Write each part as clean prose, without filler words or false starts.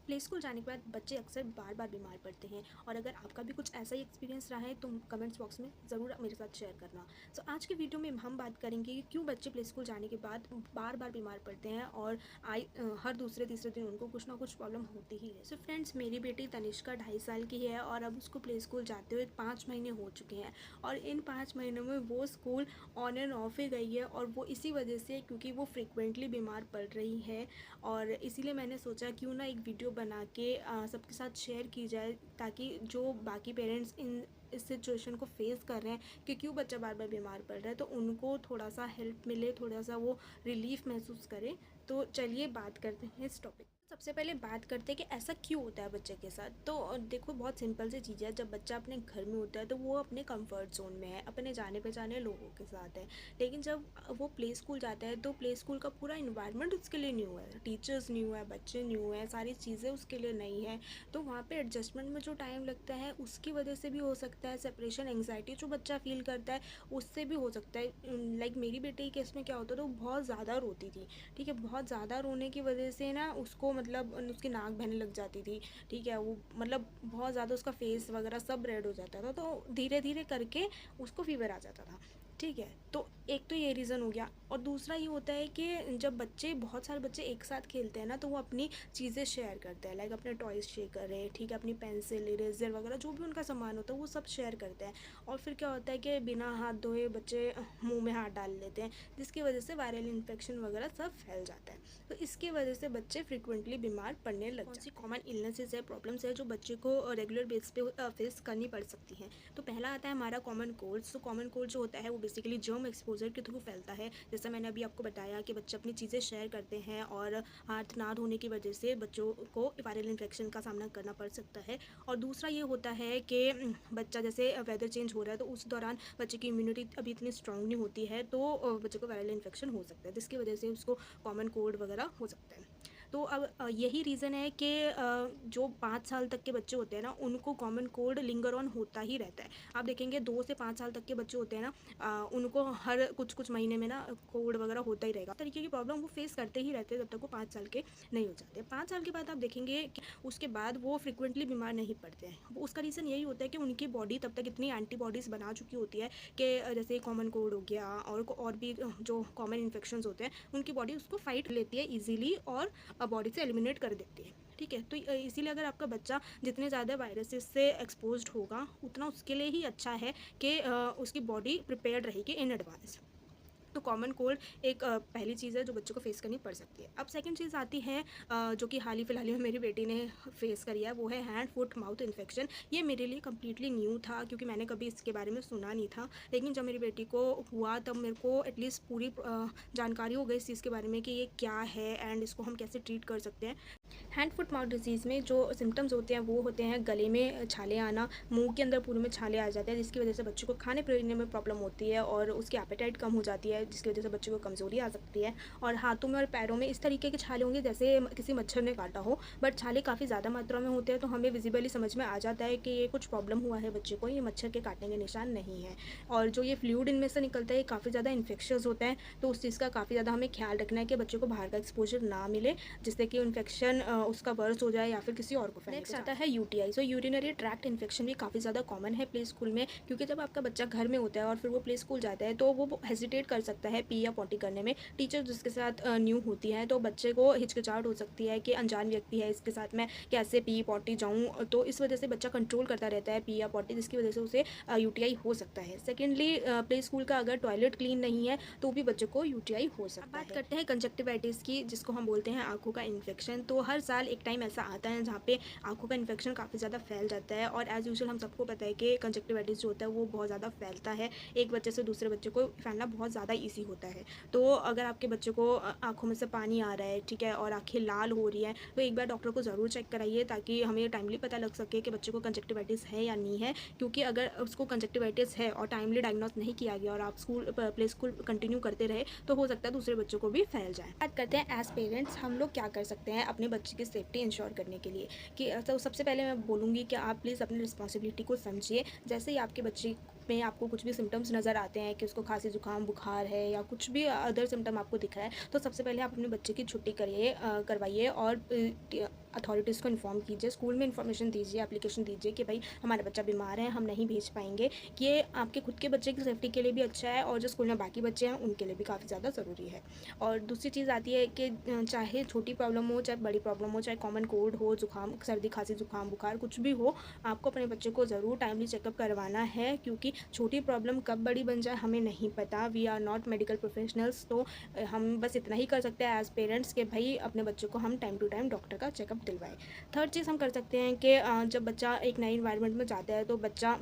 Play school जाने के बाद बच्चे अक्सर बार बार बीमार पड़ते हैं और अगर आपका भी कुछ ऐसा ही एक्सपीरियंस रहा है तो कमेंट्स बॉक्स में ज़रूर मेरे साथ शेयर करना। आज की वीडियो में हम बात करेंगे कि क्यों बच्चे प्ले स्कूल जाने के बाद बार बार बीमार पड़ते हैं और हर दूसरे तीसरे दिन उनको कुछ ना कुछ प्रॉब्लम होती ही है। सो फ्रेंड्स, मेरी बेटी तनिष्का 2.5 साल की है और अब उसको प्ले स्कूल जाते हुए 5 महीने हो चुके हैं और इन 5 महीनों में वो स्कूल ऑन एंड ऑफ ही गई है और वो इसी वजह से क्योंकि वो फ्रिक्वेंटली बीमार पड़ रही है और इसीलिए मैंने सोचा क्यों ना एक वीडियो बना के सबके साथ शेयर की जाए ताकि जो बाकी पेरेंट्स इस सिचुएशन को फेस कर रहे हैं कि क्यों बच्चा बार बार बीमार पड़ रहा है तो उनको थोड़ा सा हेल्प मिले, थोड़ा सा वो रिलीफ महसूस करें। तो चलिए बात करते हैं इस टॉपिक। सबसे पहले बात करते हैं कि ऐसा क्यों होता है बच्चे के साथ। तो देखो, बहुत सिंपल सी चीज़ है। जब बच्चा अपने घर में होता है तो वो अपने कंफर्ट जोन में है, अपने जाने पहचाने लोगों के साथ है। लेकिन जब वो प्ले स्कूल जाता है तो प्ले स्कूल का पूरा इन्वायरमेंट उसके लिए न्यू है, टीचर्स न्यू है, बच्चे न्यू है, सारी चीज़ें उसके लिए नई है। तो वहाँ पे एडजस्टमेंट में जो टाइम लगता है उसकी वजह से भी हो सकता है। सेपरेशन एंग्जाइटी जो बच्चा फील करता है उससे भी हो सकता है। लाइक मेरी बेटी के केस में क्या होता था, वो बहुत ज़्यादा रोती थी। ठीक है, बहुत ज़्यादा रोने की वजह से ना उसको मतलब उसकी नाक बहने लग जाती थी। ठीक है, वो मतलब बहुत ज़्यादा उसका फेस वगैरह सब रेड हो जाता था। तो धीरे धीरे करके उसको फीवर आ जाता था। ठीक है, तो एक तो ये रीज़न हो गया और दूसरा ये होता है कि जब बच्चे, बहुत सारे बच्चे एक साथ खेलते हैं ना तो वो अपनी चीज़ें शेयर करते हैं। लाइक अपने टॉयज़ शेयर करें, ठीक है, अपनी पेंसिल, इरेजर वगैरह जो भी उनका सामान होता है वो सब शेयर करते हैं। और फिर क्या होता है कि बिना हाथ धोए बच्चे मुंह में हाथ डाल लेते हैं, जिसकी वजह से वायरल इन्फेक्शन वगैरह सब फैल जाता है। तो इसकी वजह से बच्चे फ्रिक्वेंटली बीमार पड़ने लग जाते हैं। कौन सी कॉमन इलनेसेस है, प्रॉब्लम्स है जो बच्चे को रेगुलर बेस पे फेस करनी पड़ सकती हैं। तो पहला आता है हमारा कॉमन कोल्ड। तो कॉमन कोल्ड जो होता है वो बेसिकली जर्म एक्सपोजर के थ्रू फैलता है। जैसा मैंने अभी आपको बताया कि बच्चे अपनी चीज़ें शेयर करते हैं और हाथ ना धोने की वजह से बच्चों को वायरल इन्फेक्शन का सामना करना पड़ सकता है। और दूसरा ये होता है कि बच्चा, जैसे वेदर चेंज हो रहा है तो उस दौरान बच्चे की इम्यूनिटी अभी इतनी स्ट्रांग नहीं होती है तो बच्चे को वायरल इन्फेक्शन हो सकता है, जिसकी वजह से उसको कॉमन कोल्ड वगैरह हो सकता है। तो अब यही रीज़न है कि जो 5 साल तक के बच्चे होते हैं ना उनको कॉमन कोल्ड लिंगर ऑन होता ही रहता है। आप देखेंगे 2 से 5 साल तक के बच्चे होते हैं ना, उनको हर कुछ महीने में ना कोल्ड वगैरह होता ही रहेगा। इस तरीके की प्रॉब्लम वो फेस करते ही रहते हैं जब तक वो 5 साल के नहीं हो जाते। 5 साल के बाद आप देखेंगे कि उसके बाद वो फ्रिक्वेंटली बीमार नहीं पड़ते हैं। वो उसका रीज़न यही होता है कि उनकी बॉडी तब तक इतनी एंटीबॉडीज़ बना चुकी होती है कि जैसे कॉमन कोल्ड हो गया और भी जो कॉमन इन्फेक्शंस होते हैं उनकी बॉडी उसको फाइट लेती है ईजिली और बॉडी से एलिमिनेट कर देती है। ठीक है, तो इसीलिए अगर आपका बच्चा जितने ज़्यादा वायरसेस से एक्सपोज्ड होगा उतना उसके लिए ही अच्छा है कि उसकी बॉडी प्रिपेयर्ड रहेगी इन एडवांस। तो कॉमन कोल्ड एक पहली चीज़ है जो बच्चों को फेस करनी पड़ सकती है। अब सेकंड चीज़ आती है जो कि हाल ही में मेरी बेटी ने फेस करी है, वो है हैंड फुट माउथ इन्फेक्शन। ये मेरे लिए कम्प्लीटली न्यू था क्योंकि मैंने कभी इसके बारे में सुना नहीं था। लेकिन जब मेरी बेटी को हुआ तब मेरे को एटलीस्ट पूरी जानकारी हो गई इस चीज़ के बारे में कि ये क्या है एंड इसको हम कैसे ट्रीट कर सकते हैं। हैंड फुट माउथ डिजीज़ में जो सिम्टम्स होते हैं वो होते हैं गले में छाले आना, मुंह के अंदर पूरे में छाले आ जाते हैं, जिसकी वजह से बच्चों को खाने पीने में प्रॉब्लम होती है और उसकी एपेटाइट कम हो जाती है, जिसकी वजह से बच्चों को कमज़ोरी आ सकती है। और हाथों में और पैरों में इस तरीके के छाले होंगे जैसे किसी मच्छर ने काटा हो, बट छाले काफ़ी ज़्यादा मात्रा में होते हैं तो हमें विजिबली समझ में आ जाता है कि ये कुछ प्रॉब्लम हुआ है बच्चे को, ये मच्छर के काटने के निशान नहीं है। और जो ये फ्लूइड इनमें से निकलता है ये काफ़ी ज़्यादा इन्फेक्शियस होता है, तो उस चीज़ का काफ़ी ज़्यादा हमें ख्याल रखना है कि बच्चे को बाहर का एक्सपोजर ना मिले जिससे कि इन्फेक्शन उसका वर्स हो जाए या फिर किसी और को फैले। नेक्स्ट आता है यूटीआई। सो यूरिनरी ट्रैक्ट इन्फेक्शन भी काफ़ी ज़्यादा कॉमन है प्ले स्कूल में, क्योंकि जब आपका बच्चा घर में होता है और फिर वो प्ले स्कूल जाता है तो वो हेजिटेट कर सकता है पी या पॉटी करने में। टीचर जिसके साथ न्यू होती है तो बच्चे को हिचकिचाहट हो सकती है कि अनजान व्यक्ति है, इसके साथ मैं कैसे पी पॉटी जाऊँ, तो इस वजह से बच्चा कंट्रोल करता रहता है पी या पॉटी, जिसकी वजह से उसे यूटीआई हो सकता है। सेकेंडली, प्ले स्कूल का अगर टॉयलेट क्लीन नहीं है तो भी बच्चे को यूटीआई हो सकता है। बात करते हैं कंजक्टिवाइटिस की, जिसको हम बोलते हैं आंखों का इन्फेक्शन। तो हर साल एक टाइम ऐसा आता है जहाँ पे आंखों का इन्फेक्शन काफ़ी ज़्यादा फैल जाता है और एज़ यूजुअल हम सबको पता है कि कंजक्टिवाइटिस जो होता है वो बहुत ज़्यादा फैलता है, एक बच्चे से दूसरे बच्चे को फैलना बहुत ज़्यादा ईजी होता है। तो अगर आपके बच्चे को आँखों में से पानी आ रहा है, ठीक है, और आँखें लाल हो रही हैं, तो एक बार डॉक्टर को ज़रूर चेक कराइए ताकि हमें टाइमली पता लग सके कि बच्चे को कंजक्टिवाइटिस है या नहीं है। क्योंकि अगर उसको कंजक्टिवाइटिस है और टाइमली डायग्नोस नहीं किया गया और आप प्ले स्कूल कंटिन्यू करते रहे तो हो सकता है दूसरे बच्चों को भी फैल जाए। बात करते हैं एज पेरेंट्स हम लोग क्या कर सकते हैं अपने बच्चे की सेफ्टी इंश्योर करने के लिए। कि तो सबसे पहले मैं बोलूँगी कि आप प्लीज़ अपनी रिस्पॉन्सिबिलिटी को समझिए। जैसे ही आपके बच्चे में आपको कुछ भी सिम्टम्स नज़र आते हैं कि उसको खांसी जुकाम बुखार है या कुछ भी अदर सिम्टम आपको दिख रहा है, तो सबसे पहले आप अपने बच्चे की छुट्टी करवाइए और अथॉरिटीज़ को इन्फॉर्म कीजिए, स्कूल में इन्फॉर्मेशन दीजिए, एप्लीकेशन दीजिए कि भाई हमारा बच्चा बीमार है, हम नहीं भेज पाएंगे। ये आपके खुद के बच्चे की सेफ्टी के लिए भी अच्छा है और जो स्कूल में बाकी बच्चे हैं उनके लिए भी काफ़ी ज़्यादा ज़रूरी है। और दूसरी चीज़ आती है कि चाहे छोटी प्रॉब्लम हो, चाहे बड़ी प्रॉब्लम हो, चाहे कॉमन कोल्ड हो, जुकाम, सर्दी खांसी जुकाम बुखार कुछ भी हो, आपको अपने बच्चे को ज़रूर टाइमली चेकअप करवाना है, क्योंकि छोटी प्रॉब्लम कब बड़ी बन जाए हमें नहीं पता। We are not medical professionals, तो हम बस इतना ही कर सकते हैं एज पेरेंट्स कि भाई अपने बच्चों को हम टाइम टू टाइम डॉक्टर का चेकअप दिलवाएं। थर्ड चीज़ हम कर सकते हैं कि जब बच्चा एक नई इन्वायरमेंट में जाता है तो बच्चा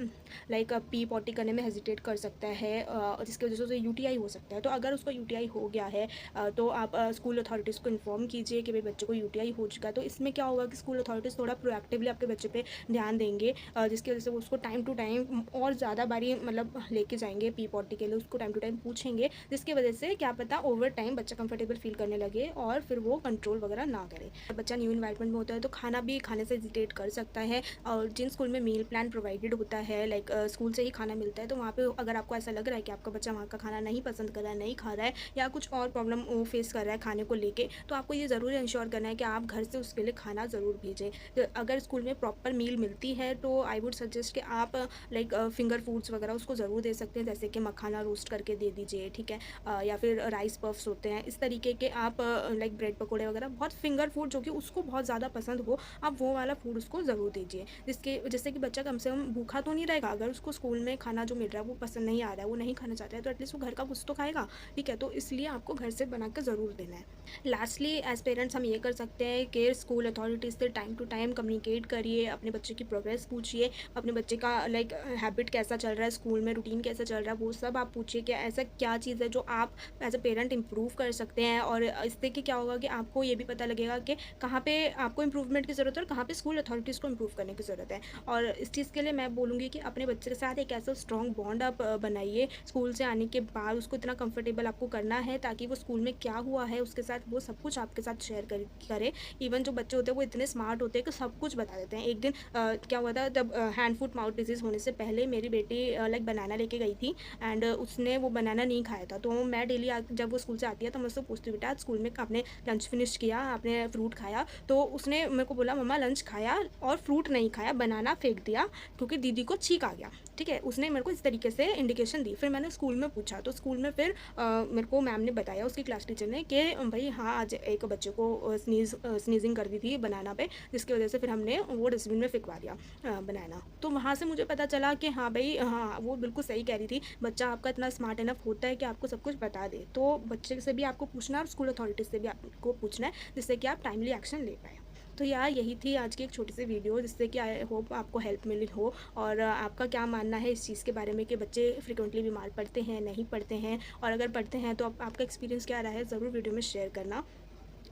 लाइक पी पॉटी करने में हेजिटेट कर सकता है, जिसकी वजह से उसे यूटीआई हो सकता है। तो अगर उसको यूटीआई हो गया है तो आप स्कूल अथॉरिटीज़ को इन्फॉर्म कीजिए कि भाई बच्चे को यूटीआई हो चुका है। तो इसमें क्या होगा कि स्कूल अथॉरिटीज़ थोड़ा प्रोएक्टिवली आपके बच्चे पे ध्यान देंगे, जिसकी वजह से वो उसको टाइम टू टाइम और ज़्यादा बारी मतलब लेके जाएंगे पी पॉटी के लिए, उसको टाइम टू टाइम पूछेंगे, जिसकी वजह से क्या पता ओवर टाइम बच्चा कंफर्टेबल फील करने लगे और फिर वो कंट्रोल वगैरह ना करे। बच्चा न्यू इन्वायरमेंट में होता है तो खाना भी खाने से हेजिटेट कर सकता है, और जिन स्कूल में मील प्लान प्रोवाइडेड होता है, लाइक स्कूल से ही खाना मिलता है, तो वहाँ पे अगर आपको ऐसा लग रहा है कि आपका बच्चा वहाँ का खाना नहीं पसंद कर रहा है, नहीं खा रहा है, या कुछ और प्रॉब्लम वो फेस कर रहा है खाने को लेके, तो आपको ये ज़रूर इंश्योर करना है कि आप घर से उसके लिए खाना ज़रूर भेजें। तो अगर स्कूल में प्रॉपर मील मिलती है तो आई वुड सजेस्ट कि आप लाइक फिंगर फूड्स वगैरह उसको ज़रूर दे सकते हैं, जैसे कि मखाना रोस्ट करके दे दीजिए, ठीक है, या फिर राइस पफ्स होते हैं, इस तरीके के आप लाइक ब्रेड पकौड़े वगैरह, बहुत फिंगर फूड जो कि उसको बहुत ज़्यादा पसंद हो, आप वो वाला फूड उसको ज़रूर दीजिए, जिससे कि बच्चा कम से कम भूखा तो नहीं रहेगा। अगर उसको स्कूल में खाना जो मिल रहा है वो पसंद नहीं आ रहा है, वो नहीं खाना चाहता है, तो एटलीस्ट वो घर का कुछ तो खाएगा, ठीक है। तो इसलिए आपको घर से बना कर ज़रूर देना है। लास्टली एज पेरेंट्स हम ये कर सकते हैं कि स्कूल अथॉरिटीज़ से टाइम टू टाइम कम्युनिकेट करिए, अपने बच्चे की प्रोग्रेस पूछिए, अपने बच्चे का लाइक हैबिट कैसा चल रहा है, स्कूल में रूटीन कैसा चल रहा है, वो सब आप पूछिए कि ऐसा क्या चीज़ है जो आप एज अ पेरेंट इम्प्रूव कर सकते हैं। और इससे कि क्या होगा कि आपको ये भी पता लगेगा कि कहाँ पे आपको इम्प्रूवमेंट की ज़रूरत है और कहाँ पे स्कूल अथॉरिटीज़ को इम्प्रूव करने की ज़रूरत है। और इस चीज़ के लिए मैं बोलूँगी कि अपने बच्चे के साथ एक ऐसा स्ट्रॉन्ग बॉन्ड आप बनाइए, स्कूल से आने के बाद उसको इतना कंफर्टेबल आपको करना है ताकि वो स्कूल में क्या हुआ है उसके साथ वो सब कुछ आपके साथ शेयर करे। इवन जो बच्चे होते हैं वो इतने स्मार्ट होते हैं कि सब कुछ बता देते हैं। एक दिन क्या हुआ था, जब हैंड फुट माउथ डिजीज़ होने से पहले मेरी बेटी लाइक बनाना लेके गई थी, एंड उसने वो बनाना नहीं खाया था। तो मैं डेली जब वो स्कूल से आती है तो मैं उससे पूछती हूँ, बेटा आज स्कूल में आपने लंच फिनिश किया, आपने फ्रूट खाया? तो उसने मेरे को बोला, मम्मा लंच खाया और फ्रूट नहीं खाया, बनाना फेंक दिया क्योंकि दीदी को छींक आ गया, ठीक है। उसने मेरे को इस तरीके से इंडिकेशन दी। फिर मैंने स्कूल में पूछा तो स्कूल में फिर मेरे को मैम ने बताया, उसकी क्लास टीचर ने, कि भाई हाँ आज एक बच्चे को स्नीजिंग कर दी थी बनाना पे, जिसकी वजह से फिर हमने वो डस्टबिन में फेंकवा दिया बनाना। तो वहाँ से मुझे पता चला कि हाँ भाई, हाँ वो बिल्कुल सही कह रही थी, बच्चा आपका इतना स्मार्ट इनफ होता है कि आपको सब कुछ बता दे। तो बच्चे से भी आपको पूछना है और स्कूल अथॉरिटीज़ से भी आपको पूछना है, जिससे कि आप टाइमली एक्शन ले पाए। तो यार यही थी आज की एक छोटी सी वीडियो, जिससे कि आई होप आपको हेल्प मिली हो। और आपका क्या मानना है इस चीज़ के बारे में कि बच्चे फ्रिक्वेंटली बीमार पड़ते हैं, नहीं पड़ते हैं, और अगर पड़ते हैं तो आपका एक्सपीरियंस क्या रहा है, ज़रूर वीडियो में शेयर करना।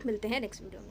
मिलते हैं नेक्स्ट वीडियो में।